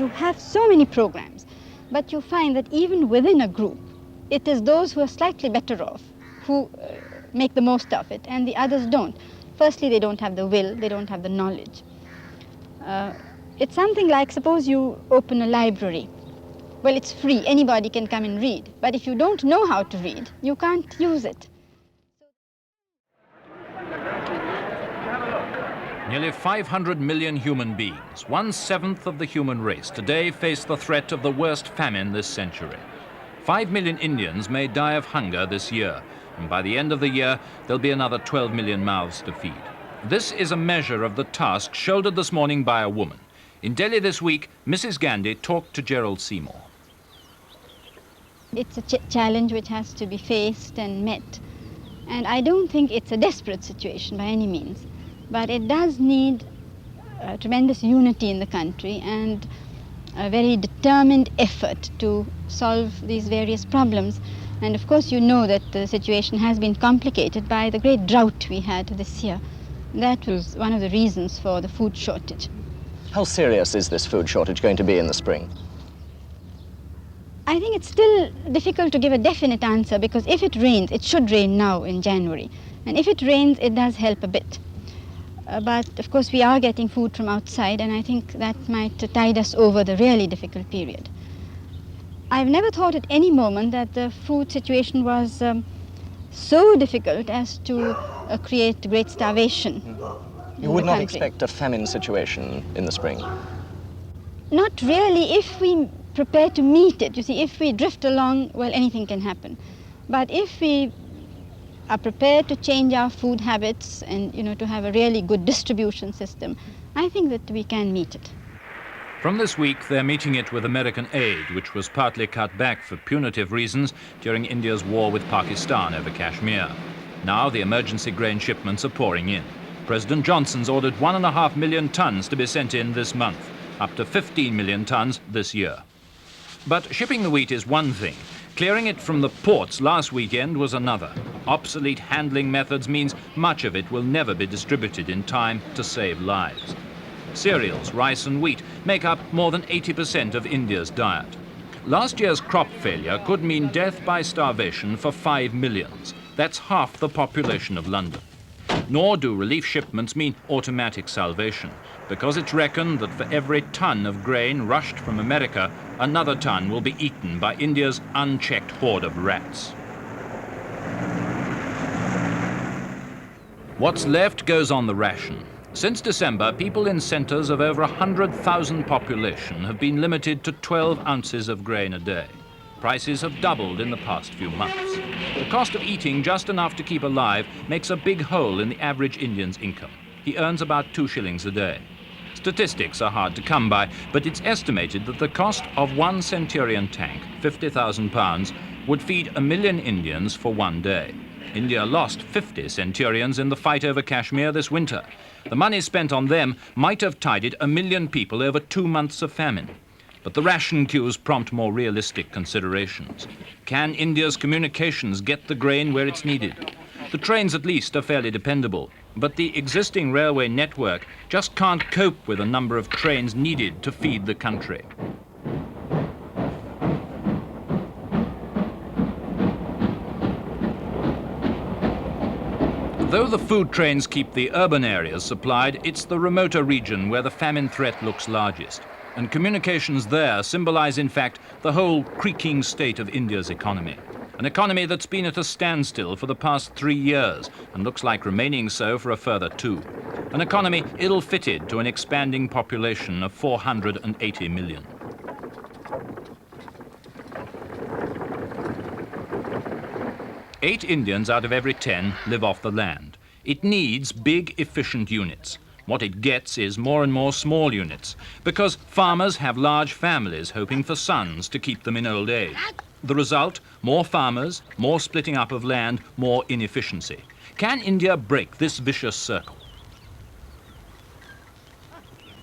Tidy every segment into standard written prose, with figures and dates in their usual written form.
you have so many programs, but you find that even within a group, it is those who are slightly better off who make the most of it, and the others don't. Firstly, they don't have the will, they don't have the knowledge. It's something like, suppose you open a library. Well, it's free, anybody can come and read, but if you don't know how to read, you can't use it. Nearly 500 million human beings, 1/7 of the human race, today face the threat of the worst famine this century. 5 million Indians may die of hunger this year, and by the end of the year, there'll be another 12 million mouths to feed. This is a measure of the task shouldered this morning by a woman. In Delhi this week, Mrs. Gandhi talked to Gerald Seymour. It's a challenge which has to be faced and met. And I don't think it's a desperate situation by any means. But it does need tremendous unity in the country and a very determined effort to solve these various problems. And of course, you know that the situation has been complicated by the great drought we had this year. That was one of the reasons for the food shortage. How serious is this food shortage going to be in the spring? I think it's still difficult to give a definite answer, because if it rains, it should rain now in January. And if it rains, it does help a bit. But of course, we are getting food from outside, and I think that might tide us over the really difficult period. I've never thought at any moment that the food situation was so difficult as to create great starvation. You would not expect a famine situation in the spring? Not really, if we prepare to meet it. You see, if we drift along, well, anything can happen. But if we are prepared to change our food habits and, to have a really good distribution system, I think that we can meet it. From this week, they're meeting it with American aid, which was partly cut back for punitive reasons during India's war with Pakistan over Kashmir. Now the emergency grain shipments are pouring in. President Johnson's ordered 1.5 million tons to be sent in this month, up to 15 million tons this year. But shipping the wheat is one thing. Clearing it from the ports last weekend was another. Obsolete handling methods means much of it will never be distributed in time to save lives. Cereals, rice and wheat make up more than 80% of India's diet. Last year's crop failure could mean death by starvation for 5 millions. That's half the population of London. Nor do relief shipments mean automatic salvation, because it's reckoned that for every ton of grain rushed from America, another ton will be eaten by India's unchecked horde of rats. What's left goes on the ration. Since December, people in centres of over 100,000 population have been limited to 12 ounces of grain a day. Prices have doubled in the past few months. The cost of eating just enough to keep alive makes a big hole in the average Indian's income. He earns about 2 shillings a day. Statistics are hard to come by, but it's estimated that the cost of one Centurion tank, £50,000, would feed 1 million Indians for one day. India lost 50 Centurions in the fight over Kashmir this winter. The money spent on them might have tided 1 million people over 2 months of famine. But the ration queues prompt more realistic considerations. Can India's communications get the grain where it's needed? The trains at least are fairly dependable, but the existing railway network just can't cope with the number of trains needed to feed the country. Though the food trains keep the urban areas supplied, it's the remoter region where the famine threat looks largest. And communications there symbolize, in fact, the whole creaking state of India's economy. An economy that's been at a standstill for the past 3 years and looks like remaining so for a further 2. An economy ill-fitted to an expanding population of 480 million. Eight Indians out of every 10 live off the land. It needs big, efficient units. What it gets is more and more small units, because farmers have large families hoping for sons to keep them in old age. The result, more farmers, more splitting up of land, more inefficiency. Can India break this vicious circle?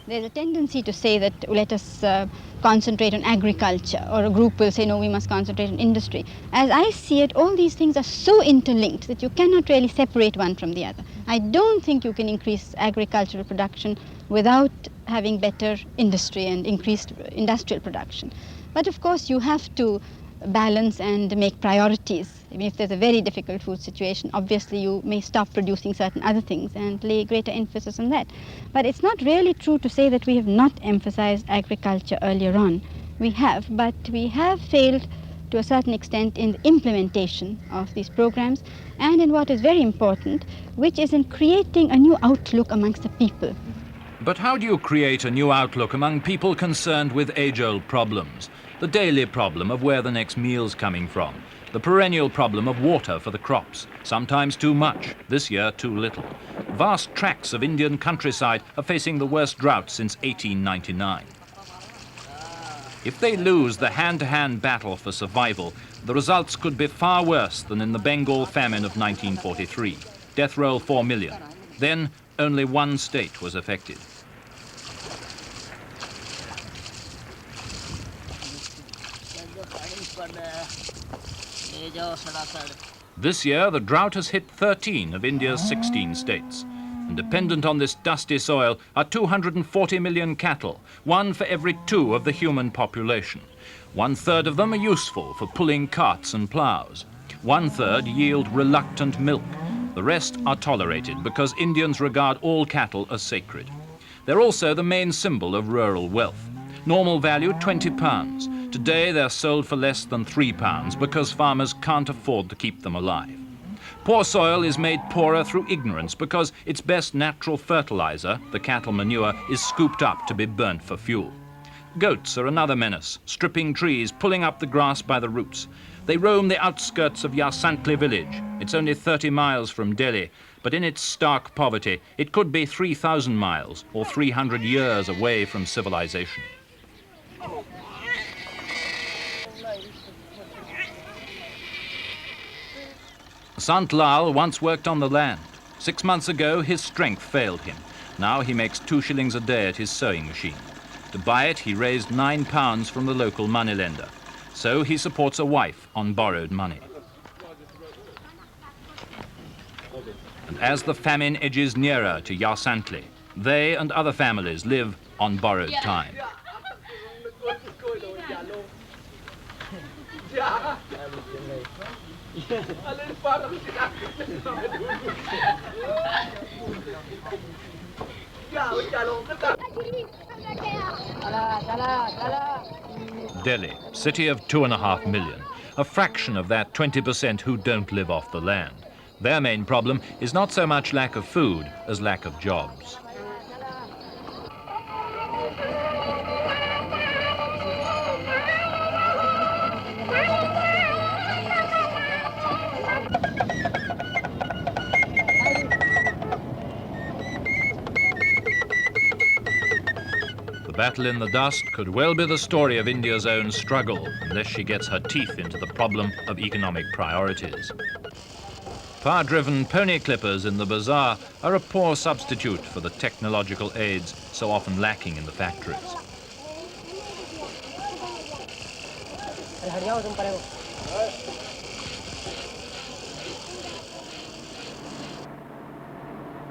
There's a tendency to say that let us concentrate on agriculture, or a group will say no, we must concentrate on industry. As I see it, all these things are so interlinked that you cannot really separate one from the other. I don't think you can increase agricultural production without having better industry and increased industrial production. But of course you have to balance and make priorities. I mean, if there's a very difficult food situation, obviously you may stop producing certain other things and lay greater emphasis on that. But it's not really true to say that we have not emphasized agriculture earlier on. We have, but we have failed to a certain extent in the implementation of these programs, and in what is very important, which is in creating a new outlook amongst the people. But how do you create a new outlook among people concerned with age-old problems? The daily problem of where the next meal's coming from, the perennial problem of water for the crops, sometimes too much, this year too little. Vast tracts of Indian countryside are facing the worst drought since 1899. If they lose the hand-to-hand battle for survival, the results could be far worse than in the Bengal famine of 1943. Death roll 4 million. Then only one state was affected. This year, the drought has hit 13 of India's 16 states. And dependent on this dusty soil are 240 million cattle, one for every 2 of the human population. 1/3 of them are useful for pulling carts and ploughs. 1/3 yield reluctant milk. The rest are tolerated because Indians regard all cattle as sacred. They're also the main symbol of rural wealth. Normal value, £20. Today they're sold for less than £3 because farmers can't afford to keep them alive. Poor soil is made poorer through ignorance because its best natural fertilizer, the cattle manure, is scooped up to be burnt for fuel. Goats are another menace, stripping trees, pulling up the grass by the roots. They roam the outskirts of Yarsantli village. It's only 30 miles from Delhi, but in its stark poverty, it could be 3,000 miles or 300 years away from civilization. Sant Lal once worked on the land. 6 months ago, his strength failed him. Now he makes 2 shillings a day at his sewing machine. To buy it, he raised £9 from the local moneylender. So he supports a wife on borrowed money. And as the famine edges nearer to Yarsantli, they and other families live on borrowed time. Delhi, city of 2.5 million, a fraction of that 20% who don't live off the land. Their main problem is not so much lack of food as lack of jobs. The battle in the dust could well be the story of India's own struggle unless she gets her teeth into the problem of economic priorities. Power-driven pony clippers in the bazaar are a poor substitute for the technological aids so often lacking in the factories.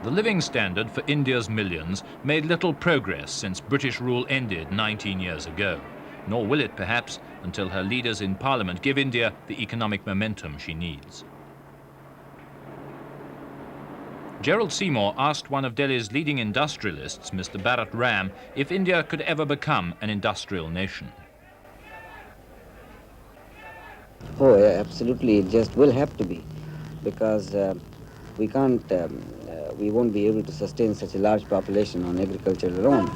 The living standard for India's millions made little progress since British rule ended 19 years ago. Nor will it, perhaps, until her leaders in Parliament give India the economic momentum she needs. Gerald Seymour asked one of Delhi's leading industrialists, Mr. Bharat Ram, if India could ever become an industrial nation. Oh, yeah, absolutely. It just will have to be, because we can't, we won't be able to sustain such a large population on agriculture alone.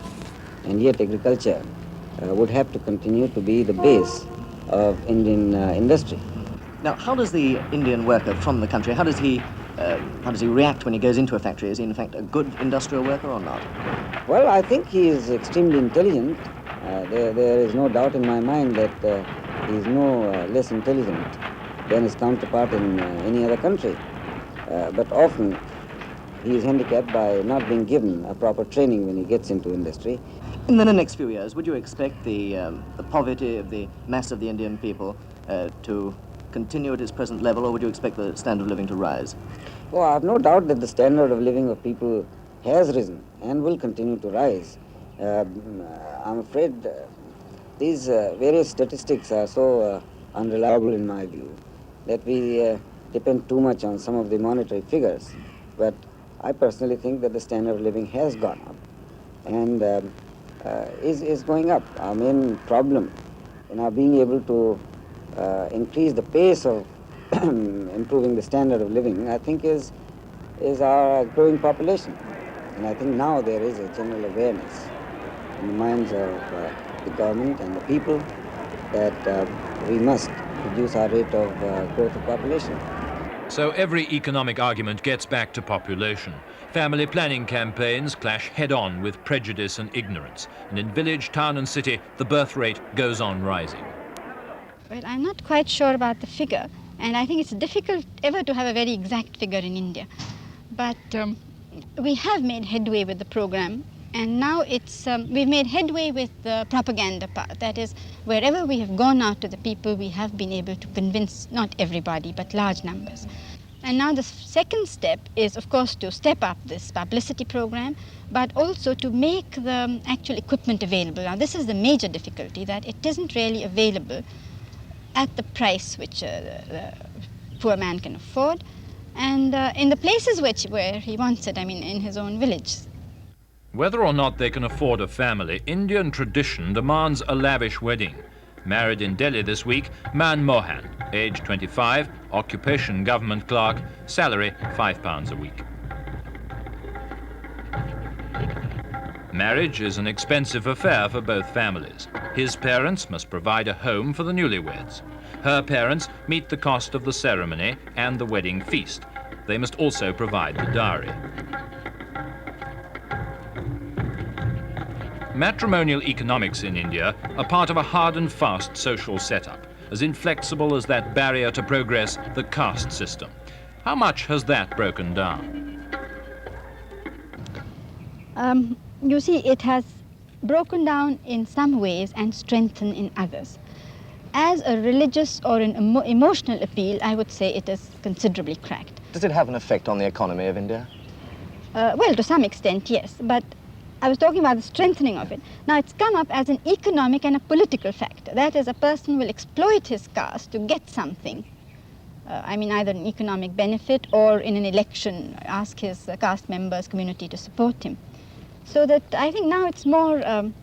And yet agriculture would have to continue to be the base of Indian industry. Now, how does the Indian worker from the country, how does he react when he goes into a factory? Is he in fact a good industrial worker or not? Well, I think he is extremely intelligent. There is no doubt in my mind that he is no less intelligent than his counterpart in any other country. But often he is handicapped by not being given a proper training when he gets into industry. In the next few years, would you expect the poverty of the mass of the Indian people to continue at its present level, or would you expect the standard of living to rise? Oh, I have no doubt that the standard of living of people has risen and will continue to rise. I'm afraid these various statistics are so unreliable in my view that we depend too much on some of the monetary figures. But I personally think that the standard of living has gone up and is going up. Our main problem in our being able to increase the pace of improving the standard of living, I think, is our growing population. And I think now there is a general awareness in the minds of the government and the people that we must reduce our rate of growth of population. So every economic argument gets back to population. Family planning campaigns clash head-on with prejudice and ignorance. And in village, town and city, the birth rate goes on rising. Well, I'm not quite sure about the figure, and I think it's difficult ever to have a very exact figure in India. But we have made headway with the program, and now we've made headway with the propaganda part. That is, wherever we have gone out to the people, we have been able to convince not everybody, but large numbers. And now the second step is, of course, to step up this publicity program, but also to make the actual equipment available. Now, this is the major difficulty, that it isn't really available at the price which the poor man can afford, and in the places where he wants it, I mean, in his own village. Whether or not they can afford a family, Indian tradition demands a lavish wedding. Married in Delhi this week, Man Mohan, age 25, occupation government clerk, salary £5 a week. Marriage is an expensive affair for both families. His parents must provide a home for the newlyweds. Her parents meet the cost of the ceremony and the wedding feast. They must also provide the dowry. Matrimonial economics in India are part of a hard and fast social setup, as inflexible as that barrier to progress, the caste system. How much has that broken down? You see, it has broken down in some ways and strengthened in others. As a religious or an emotional appeal, I would say it is considerably cracked. Does it have an effect on the economy of India? Well, to some extent, yes, but I was talking about the strengthening of it. Now, it's come up as an economic and a political factor. That is, a person will exploit his caste to get something. I mean, either an economic benefit or in an election, ask his caste members, community to support him. So that I think now it's more, when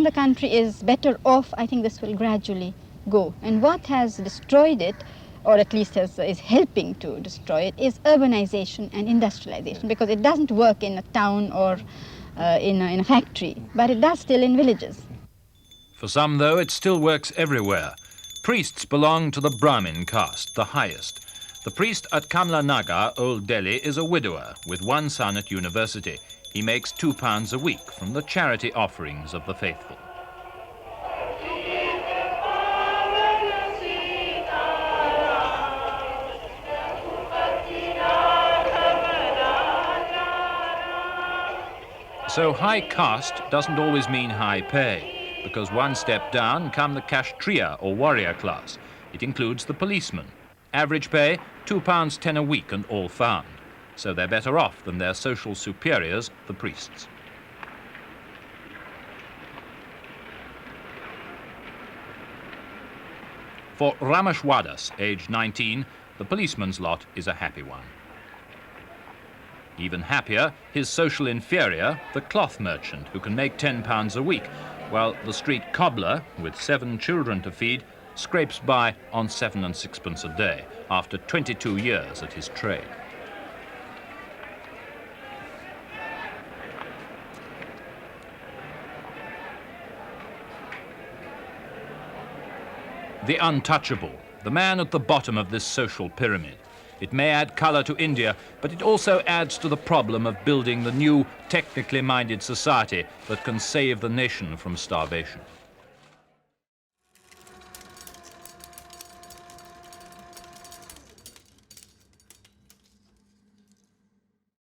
the country is better off, I think this will gradually go. And what has destroyed it, or at least is helping to destroy it, is urbanization and industrialization, because it doesn't work in a town or in a factory, but it does still in villages. For some, though, it still works everywhere. Priests belong to the Brahmin caste, the highest. The priest at Kamla Nagar, Old Delhi, is a widower with one son at university. He makes £2 a week from the charity offerings of the faithful. So high caste doesn't always mean high pay, because one step down come the Kshatriya or warrior class. It includes the policemen. Average pay, £2.10 a week and all found. So they're better off than their social superiors, the priests. For Rameshwadas, aged 19, the policeman's lot is a happy one. Even happier, his social inferior, the cloth merchant, who can make £10 a week, while the street cobbler, with 7 children to feed, scrapes by on 7 and 6pence a day after 22 years at his trade. The untouchable, the man at the bottom of this social pyramid. It may add colour to India, but it also adds to the problem of building the new, technically minded society that can save the nation from starvation.